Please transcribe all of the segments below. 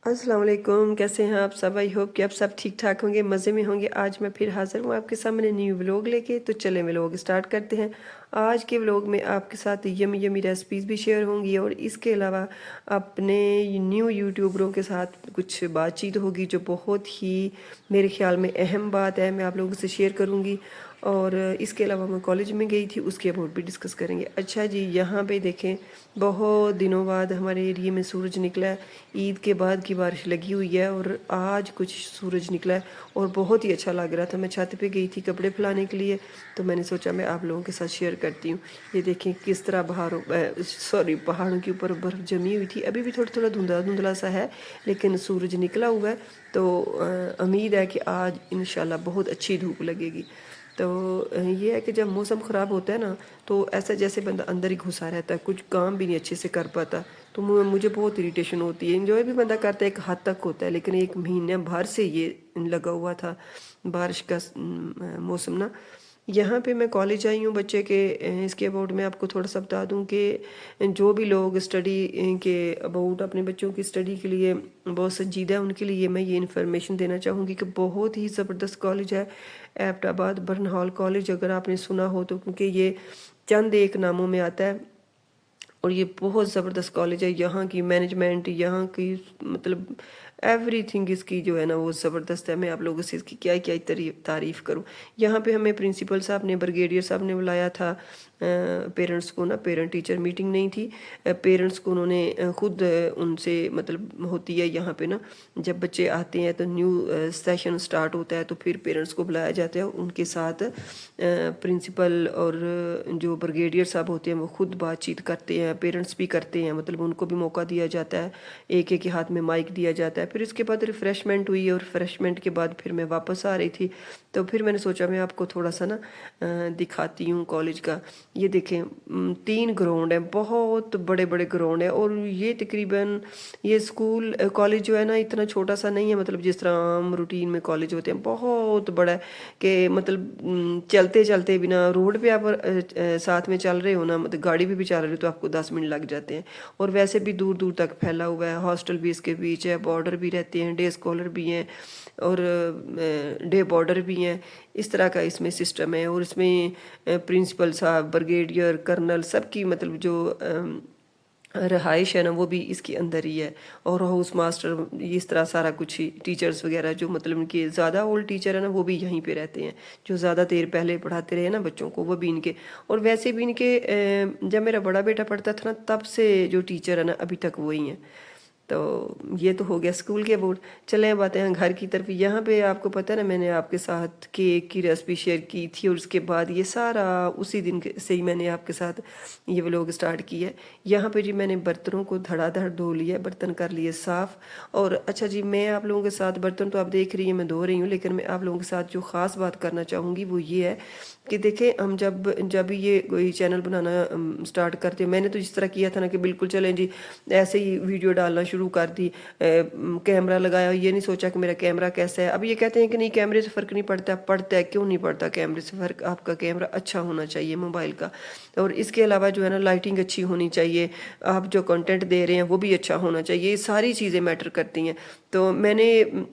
अस्सलाम वालेकुम, कैसे हैं आप सब। आई होप कि आप सब ठीक ठाक होंगे, मज़े में होंगे। आज मैं फिर हाज़िर हूँ आपके सामने न्यू व्लॉग लेके। तो चलें व्लॉग स्टार्ट करते हैं। आज के व्लॉग में आपके साथ यमी यमी रेसिपीज़ भी शेयर होंगी और इसके अलावा अपने न्यू यूट्यूबरों के साथ कुछ बातचीत होगी जो बहुत ही मेरे ख्याल में अहम बात है, मैं आप लोगों से शेयर करूँगी। और इसके अलावा मैं कॉलेज में गई थी, उसके अबाउट भी डिस्कस करेंगे। अच्छा जी, यहाँ पे देखें, बहुत दिनों बाद हमारे एरिया में सूरज निकला है। ईद के बाद की बारिश लगी हुई है और आज कुछ सूरज निकला है और बहुत ही अच्छा लग रहा था। मैं छत पे गई थी कपड़े फैलाने के लिए, तो मैंने सोचा मैं आप लोगों के साथ शेयर करती हूँ। ये देखें किस तरह पहाड़ों के ऊपर बर्फ़ जमी हुई थी। अभी भी थोड़ा थोड़ा धुंधला धुंधला सा है, लेकिन सूरज निकला हुआ है। तो उम्मीद है कि आज इंशाल्लाह बहुत अच्छी धूप लगेगी। तो ये है कि जब मौसम ख़राब होता है ना, तो ऐसा जैसे बंदा अंदर ही घुसा रहता है, कुछ काम भी नहीं अच्छे से कर पाता। तो मुझे बहुत इरिटेशन होती है। इंजॉय भी बंदा करता है, एक हद तक होता है, लेकिन एक महीने भर से ये लगा हुआ था बारिश का मौसम ना। यहाँ पे मैं कॉलेज आई हूँ बच्चे के। इसके अबाउट मैं आपको थोड़ा सा बता दूँ कि जो भी लोग स्टडी के अबाउट अपने बच्चों की स्टडी के लिए बहुत संजीदा है, उनके लिए मैं ये इन्फॉर्मेशन देना चाहूँगी कि बहुत ही ज़बरदस्त कॉलेज है एबटाबाद बर्नहॉल कॉलेज, अगर आपने सुना हो तो, क्योंकि ये चंद एक नामों में आता है। और ये बहुत ज़बरदस्त कॉलेज है। यहाँ की मैनेजमेंट, यहाँ की मतलब एवरीथिंग इसकी जो है ना वो ज़बरदस्त है। मैं आप लोगों से इसकी क्या क्या तारीफ़ करूँ। यहाँ पे हमें प्रिंसिपल साहब ने, ब्रिगेडियर साहब ने बुलाया था पेरेंट्स को ना। पेरेंट टीचर मीटिंग नहीं थी, पेरेंट्स को उन्होंने खुद उनसे मतलब होती है यहाँ पे ना, जब बच्चे आते हैं तो न्यू सेशन स्टार्ट होता है तो फिर पेरेंट्स को बुलाया जाता है। उनके साथ प्रिंसिपल और जो ब्रिगेडियर साहब होते हैं वो खुद बातचीत करते हैं, पेरेंट्स भी करते हैं, मतलब उनको भी मौका दिया जाता है, एक एक के हाथ में माइक दिया जाता है। फिर इसके बाद रिफ़्रेशमेंट हुई और रिफ़्रेशमेंट के बाद फिर मैं वापस आ रही थी, तो फिर मैंने सोचा मैं आपको थोड़ा सा ना दिखाती हूँ कॉलेज का। ये देखें, 3 ग्राउंड हैं, बहुत बड़े बड़े ग्राउंड हैं। और ये तकरीबन ये स्कूल कॉलेज जो है ना इतना छोटा सा नहीं है, मतलब जिस तरह आम रूटीन में कॉलेज होते हैं, बहुत बड़ा है कि मतलब चलते चलते बिना रोड पे आप साथ में चल रहे हो ना, मतलब गाड़ी भी चल रहे हो तो आपको 10 मिनट लग जाते हैं। और वैसे भी दूर दूर तक फैला हुआ है, हॉस्टल भी इसके बीच है, बॉर्डर भी रहते हैं, डे स्कॉलर भी हैं और डे बॉर्डर भी हैं। इस तरह का इसमें सिस्टम है। और इसमें प्रिंसिपल साहब, ब्रिगेडियर, कर्नल, सबकी मतलब जो रहाइश है ना वो भी इसके अंदर ही है। और हाउस मास्टर, इस तरह सारा कुछ ही, टीचर्स वगैरह जो मतलब इनके ज़्यादा ओल्ड टीचर है ना वो भी यहीं पे रहते हैं, जो ज़्यादा देर पहले पढ़ाते रहे ना बच्चों को, वो भी इनके। और वैसे भी इनके जब मेरा बड़ा बेटा पढ़ता था ना तब से जो टीचर है ना अभी तक वही हैं। तो ये तो हो गया स्कूल के बोर्ड। चलें अब आते हैं घर की तरफ। यहाँ पे आपको पता है ना, मैंने आपके साथ केक की रेसिपी शेयर की थी और उसके बाद ये सारा उसी दिन से ही मैंने आपके साथ ये व्लॉग स्टार्ट किया है। यहाँ पे जी मैंने बर्तनों को धड़ाधड़ धो लिया, बर्तन कर लिए साफ़। और अच्छा जी, मैं आप लोगों के साथ, बर्तन तो आप देख रही हैं मैं धो रही हूँ, लेकिन मैं आप लोगों के साथ जो ख़ास बात करना चाहूँगी वो ये है कि देखें, हम जब जब ये कोई चैनल बनाना स्टार्ट करते हैं, मैंने तो इस तरह किया था ना कि बिल्कुल चलें जी ऐसे ही वीडियो डालना शुरू कर दी, कैमरा लगाया, ये नहीं सोचा कि मेरा कैमरा कैसा है। अब ये कहते हैं कि नहीं कैमरे से फ़र्क नहीं पड़ता, पड़ता है, क्यों नहीं पड़ता कैमरे से फ़र्क। आपका कैमरा अच्छा होना चाहिए मोबाइल का, और इसके अलावा जो है ना लाइटिंग अच्छी होनी चाहिए, आप जो कंटेंट दे रहे हैं वो भी अच्छा होना चाहिए, ये सारी चीज़ें मैटर करती हैं। तो मैंने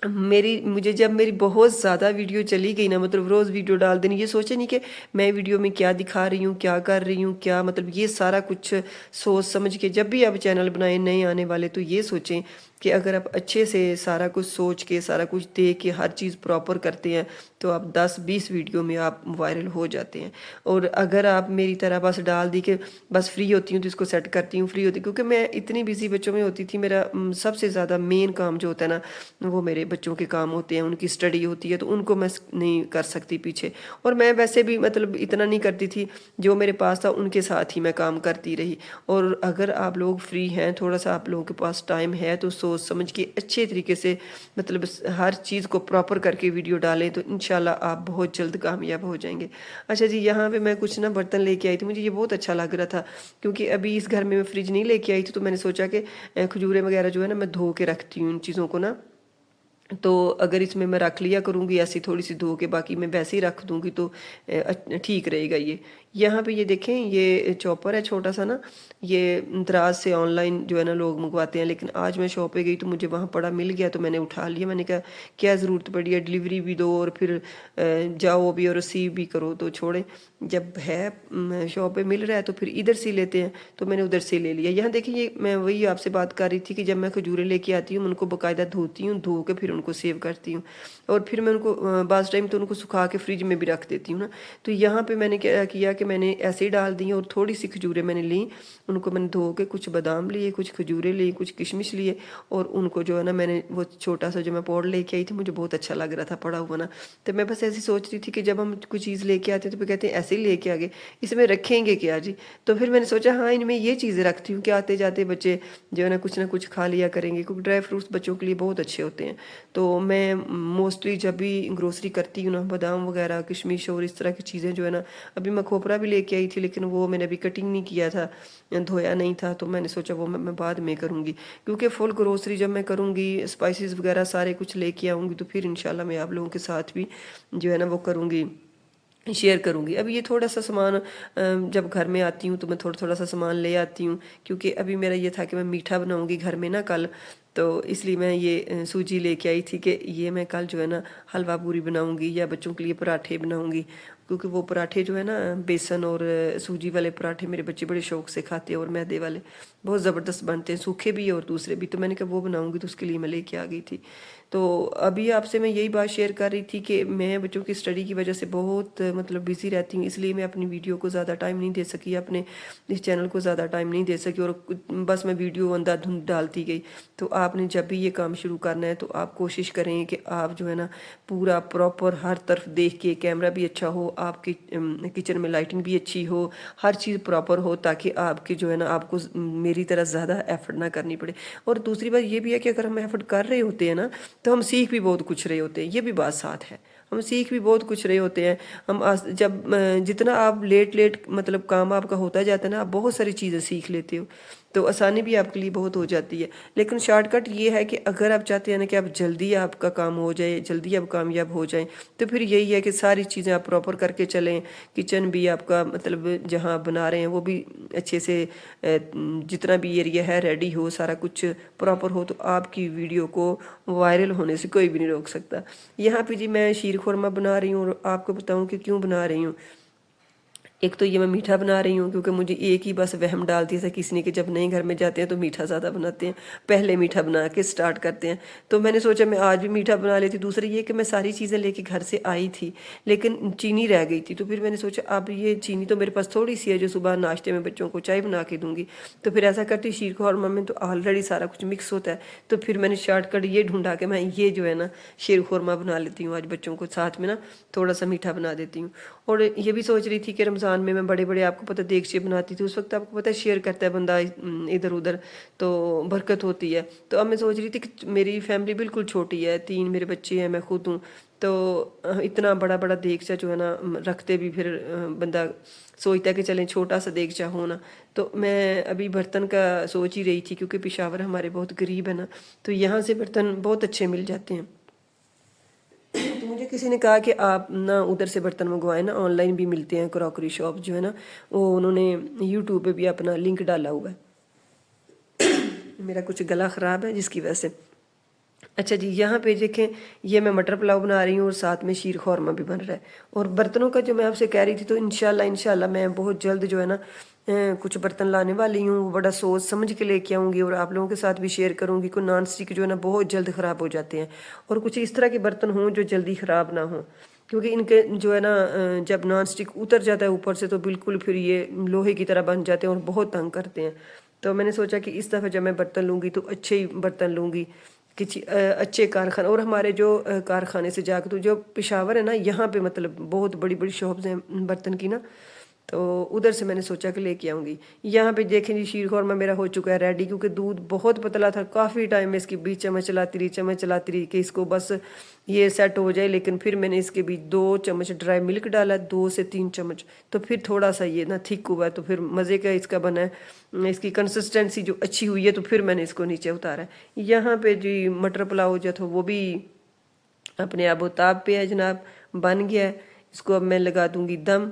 मुझे जब मेरी बहुत ज़्यादा वीडियो चली गई ना, मतलब रोज़ वीडियो डाल देनी, ये सोचे नहीं कि मैं वीडियो में क्या दिखा रही हूँ, क्या कर रही हूँ, क्या मतलब ये सारा कुछ सोच समझ के जब भी आप चैनल बनाए नए आने वाले, तो ये सोचें कि अगर आप अच्छे से सारा कुछ सोच के, सारा कुछ देख के, हर चीज़ प्रॉपर करते हैं तो आप 10-20 वीडियो में आप वायरल हो जाते हैं। और अगर आप मेरी तरह बस डाल दी कि बस फ्री होती हूँ तो इसको सेट करती हूँ, फ्री होती, क्योंकि मैं इतनी बिजी बच्चों में होती थी। मेरा सबसे ज़्यादा मेन काम जो होता है ना वो मेरे बच्चों के काम होते हैं, उनकी स्टडी होती है, तो उनको मैं नहीं कर सकती पीछे। और मैं वैसे भी मतलब इतना नहीं करती थी, जो मेरे पास था उनके साथ ही मैं काम करती रही। और अगर आप लोग फ्री हैं, थोड़ा सा आप लोगों के पास टाइम है, तो सोच समझ के अच्छे तरीके से मतलब हर चीज़ को प्रॉपर करके वीडियो डालें तो इंशाल्लाह आप बहुत जल्द कामयाब हो जाएंगे। अच्छा जी, यहाँ पे मैं कुछ ना बर्तन लेके आई थी, मुझे ये बहुत अच्छा लग रहा था, क्योंकि अभी इस घर में मैं फ्रिज नहीं लेके आई थी, तो मैंने सोचा कि खजूरें वगैरह जो है ना मैं धो के रखती हूँ इन चीज़ों को ना, तो अगर इसमें मैं रख लिया करूँगी ऐसी थोड़ी सी धो के, बाकी मैं वैसे ही रख दूँगी तो ठीक रहेगा ये। यहाँ पे ये देखें, ये चॉपर है छोटा सा ना, ये दराज से ऑनलाइन जो है ना लोग मंगवाते हैं, लेकिन आज मैं शॉप पे गई तो मुझे वहाँ पड़ा मिल गया तो मैंने उठा लिया। मैंने कहा क्या ज़रूरत पड़ी है, डिलीवरी भी दो और फिर जाओ भी और रिसीव भी करो, तो छोड़ें, जब है शॉप पे मिल रहा है तो फिर इधर से लेते हैं, तो मैंने उधर से ले लिया। यहाँ देखिए, ये मैं वही आपसे बात कर रही थी कि जब मैं खजूरें लेके आती हूँ उनको बाकायदा धोती हूँ, धो के फिर उनको सेव करती हूँ और फिर मैं उनको बास टाइम तो उनको सुखा के फ्रिज में भी रख देती हूँ ना। तो यहाँ पे मैंने क्या किया कि मैंने ऐसे ही डाल दी और थोड़ी सी खजूरें मैंने ली, उनको मैंने धो के कुछ बादाम लिए, कुछ खजूरें ली, कुछ किशमिश लिए और उनको जो है ना मैंने वो छोटा सा जो मैं पाउडर लेके आई थी, मुझे बहुत अच्छा लग रहा था पड़ा हुआ ना, तो मैं बस ऐसी सोच रही थी कि जब हम कोई चीज़ लेके आते हैं तो फिर कहते हैं ऐसे ही लेके आ गए, इसमें रखेंगे क्या जी। तो फिर मैंने सोचा हाँ इनमें ये चीज़ें रखती हूँ कि आते जाते बच्चे जो है ना कुछ खा लिया करेंगे, क्योंकि ड्राई फ्रूट्स बच्चों के लिए बहुत अच्छे होते हैं। तो मैं मोस्टली जब भी ग्रोसरी करती हूँ ना, बादाम वगैरह, किशमिश और इस तरह की चीज़ें जो है ना, अभी मैं खोपरा भी लेके आई थी लेकिन वो मैंने अभी कटिंग नहीं किया था, धोया नहीं था, तो मैंने सोचा वो मैं बाद में करूँगी, क्योंकि फुल ग्रोसरी जब मैं करूँगी, स्पाइसेस वगैरह सारे कुछ लेके आऊँगी तो फिर इंशाल्लाह मैं आप लोगों के साथ भी जो है ना वो करूँगी, शेयर करूँगी। अभी ये थोड़ा सा सामान जब घर में आती हूँ तो मैं थोड़ा थोड़ा सा सामान ले आती हूँ, क्योंकि अभी मेरा ये था कि मैं मीठा बनाऊँगी घर में ना कल, तो इसलिए मैं ये सूजी लेके आई थी कि ये मैं कल जो है ना हलवा पूरी बनाऊँगी या बच्चों के लिए पराठे बनाऊँगी, क्योंकि वो पराठे जो है ना बेसन और सूजी वाले पराठे मेरे बच्चे बड़े शौक से खाते हैं और मैदे वाले बहुत ज़बरदस्त बनते हैं, सूखे भी और दूसरे भी, तो मैंने कहा वो बनाऊँगी, तो उसके लिए मैं लेके आ गई थी। तो अभी आपसे मैं यही बात शेयर कर रही थी कि मैं बच्चों की स्टडी की वजह से बहुत मतलब बिज़ी रहती हूँ, इसलिए मैं अपनी वीडियो को ज़्यादा टाइम नहीं दे सकी, अपने इस चैनल को ज़्यादा टाइम नहीं दे सकी और बस मैं वीडियो अंधाधुंध डालती गई। तो आपने जब भी ये काम शुरू करना है तो आप कोशिश करें कि आप जो है ना पूरा प्रॉपर हर तरफ देख के, कैमरा भी अच्छा हो, आपकी किचन में लाइटिंग भी अच्छी हो, हर चीज़ प्रॉपर हो, ताकि आपकी जो है ना आपको मेरी तरह ज़्यादा एफर्ट ना करनी पड़े। और दूसरी बात ये भी है कि अगर हम एफर्ट कर रहे होते हैं ना तो हम सीख भी बहुत कुछ रहे होते हैं, ये भी बात साथ है, हम सीख भी बहुत कुछ रहे होते हैं। हम जब जितना आप लेट लेट मतलब काम आपका होता जाता है ना, आप बहुत सारी चीज़ें सीख लेते हो, तो आसानी भी आपके लिए बहुत हो जाती है। लेकिन शॉर्टकट ये है कि अगर आप चाहते हैं ना कि आप जल्दी आपका काम हो जाए, जल्दी आप कामयाब हो जाएं, तो फिर यही है कि सारी चीज़ें आप प्रॉपर करके चलें, किचन भी आपका मतलब जहाँ आप बना रहे हैं वो भी अच्छे से जितना भी एरिया है रेडी हो, सारा कुछ प्रॉपर हो, तो आपकी वीडियो को वायरल होने से कोई भी नहीं रोक सकता। यहाँ पे जी मैं शीर खुरमा बना रही हूँ और आपको बताऊँ कि क्यों बना रही हूँ। एक तो ये मैं मीठा बना रही हूँ क्योंकि मुझे एक ही बस वहम डाल दिया था किसी ने कि जब नए घर में जाते हैं तो मीठा ज़्यादा बनाते हैं, पहले मीठा बना के स्टार्ट करते हैं। तो मैंने सोचा मैं आज भी मीठा बना लेती। दूसरा ये कि मैं सारी चीज़ें लेके घर से आई थी लेकिन चीनी रह गई थी, तो फिर मैंने सोचा अब ये चीनी तो मेरे पास थोड़ी सी है जो सुबह नाश्ते में बच्चों को चाय बना के दूंगी, तो फिर ऐसा करती शीर खुरमा में तो ऑलरेडी सारा कुछ मिक्स होता है, तो फिर मैंने शॉर्टकट ये ढूंढा कि मैं ये जो है ना शीर खुरमा बना लेती हूँ आज बच्चों को, साथ में ना थोड़ा सा मीठा बना देती हूँ। और ये भी सोच रही थी कि रमज़ान में मैं बड़े बड़े आपको पता देगचे बनाती थी, उस वक्त आपको पता है शेयर करता है बंदा इधर उधर तो बरकत होती है। तो अब मैं सोच रही थी कि मेरी फैमिली बिल्कुल छोटी है, 3 मेरे बच्चे हैं, मैं खुद हूँ, तो इतना बड़ा बड़ा देगचा जो है ना रखते भी फिर बंदा सोचता है कि चलें छोटा सा देगचा हो ना। तो मैं अभी बर्तन का सोच ही रही थी क्योंकि पेशावर हमारे बहुत गरीब है ना, तो यहाँ से बर्तन बहुत अच्छे मिल जाते हैं। तो मुझे किसी ने कहा कि आप ना उधर से बर्तन मंगवाएं ना, ऑनलाइन भी मिलते हैं क्रॉकरी शॉप जो है ना, वो उन्होंने यूट्यूब पे भी अपना लिंक डाला हुआ है। मेरा कुछ गला ख़राब है जिसकी वजह से। अच्छा जी, यहाँ पे देखें ये मैं मटर पुलाव बना रही हूँ और साथ में शीर खुरमा भी बन रहा है। और बर्तनों का जो मैं आपसे कह रही थी, तो इंशाल्लाह मैं बहुत जल्द जो है ना कुछ बर्तन लाने वाली हूँ, वो बड़ा सोच समझ के लेके आऊँगी और आप लोगों के साथ भी शेयर करूँगी। कोई नॉन स्टिक जो है ना बहुत जल्द ख़राब हो जाते हैं और कुछ इस तरह के बर्तन हों जो जल्दी ख़राब ना हों, क्योंकि इनके जो है ना जब नॉन स्टिक उतर जाता है ऊपर से तो बिल्कुल फिर ये लोहे की तरह बन जाते हैं और बहुत तंग करते हैं। तो मैंने सोचा कि इस दफ़ा जब मैं बर्तन लूँगी तो अच्छे ही बर्तन लूँगी, किसी अच्छे कारखाने। और हमारे जो कारखाने से जाकर तो जो पेशावर है ना, यहाँ पे मतलब बहुत बड़ी बड़ी शॉप्स हैं बर्तन की ना, तो उधर से मैंने सोचा कि लेके आऊँगी। यहाँ पे देखें जी शीर खुरमा मेरा हो चुका है रेडी, क्योंकि दूध बहुत पतला था, काफ़ी टाइम में इसकी बीच चम्मच चलाती रही कि इसको बस ये सेट हो जाए। लेकिन फिर मैंने इसके बीच 2 चम्मच ड्राई मिल्क डाला, 2 से 3 चम्मच, तो फिर थोड़ा सा ये ना थिक हुआ है, तो फिर मज़े का इसका बना है। इसकी कंसिस्टेंसी जो अच्छी हुई है तो फिर मैंने इसको नीचे उतारा है। यहाँ पे जी मटर पुलाव जो था वो भी अपने आबोताब पे है जनाब, बन गया है। इसको अब मैं लगा दूंगी दम।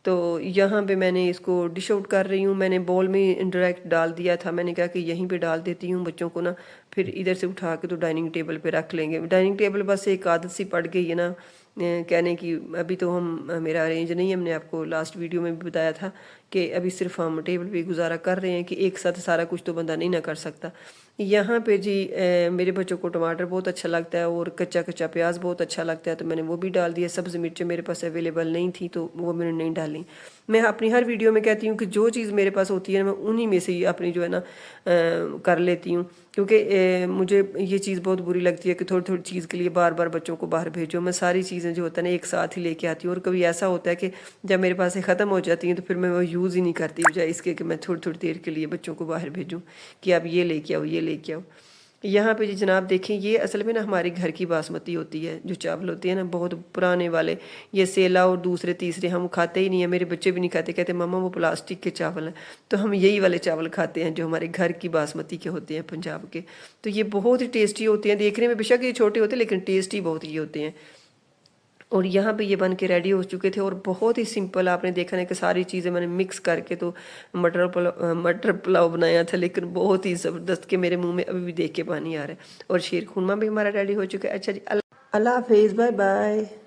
तो यहाँ पे मैंने इसको डिश आउट कर रही हूँ। मैंने बॉल में डायरेक्ट डाल दिया था, मैंने कहा कि यहीं पे डाल देती हूँ बच्चों को ना, फिर इधर से उठा के तो डाइनिंग टेबल पे रख लेंगे। डाइनिंग टेबल बस एक आदत सी पड़ गई है ना कहने की। अभी तो हम मेरा अरेंज नहीं है, हमने आपको लास्ट वीडियो में भी बताया था कि अभी सिर्फ हम टेबल पे गुजारा कर रहे हैं कि एक साथ सारा कुछ तो बंदा नहीं ना कर सकता। यहाँ पे जी मेरे बच्चों को टमाटर बहुत अच्छा लगता है और कच्चा कच्चा प्याज बहुत अच्छा लगता है, तो मैंने वो भी डाल दिया। सब्ज़ मिर्चें मेरे पास अवेलेबल नहीं थी तो वो मैंने नहीं डाली। मैं अपनी हर वीडियो में कहती हूँ कि जो चीज़ मेरे पास होती है ना, मैं उन्हीं में से ही अपनी जो है ना कर लेती हूँ, क्योंकि मुझे ये चीज़ बहुत बुरी लगती है कि थोड़ी थोड़ी चीज़ के लिए बार बार बच्चों को बाहर भेजो। मैं सारी चीज़ें जो होता है ना एक साथ ही लेके आती हूँ। और कभी ऐसा होता है कि जब मेरे पास से ख़त्म हो जाती हैं तो फिर मैं वो यूज़ ही नहीं करती, बजाय इसके कि मैं थोड़ी थोड़ी देर के लिए बच्चों को बाहर भेजूँ कि आप ये लेके आओ, ये लेके आओ। यहाँ पे जी जनाब देखें, ये असल में ना हमारे घर की बासमती होती है, जो चावल होते हैं ना बहुत पुराने वाले। ये सेला और दूसरे तीसरे हम खाते ही नहीं है, मेरे बच्चे भी नहीं खाते, कहते मम्मा वो प्लास्टिक के चावल हैं। तो हम यही वाले चावल खाते हैं जो हमारे घर की बासमती के होते हैं, पंजाब के। तो ये बहुत ही टेस्टी होते हैं, देखने में बेशक ये छोटे होते हैं लेकिन टेस्टी बहुत ही होते हैं। और यहाँ पे ये बन के रेडी हो चुके थे और बहुत ही सिंपल, आपने देखा ना कि सारी चीज़ें मैंने मिक्स करके तो मटर पुलाव बनाया था, लेकिन बहुत ही ज़बरदस्त के मेरे मुंह में अभी भी देख के पानी आ रहा है। और शीर खुरमा भी हमारा रेडी हो चुका है। अच्छा जी, अल्लाह हाफिज़, बाय बाय।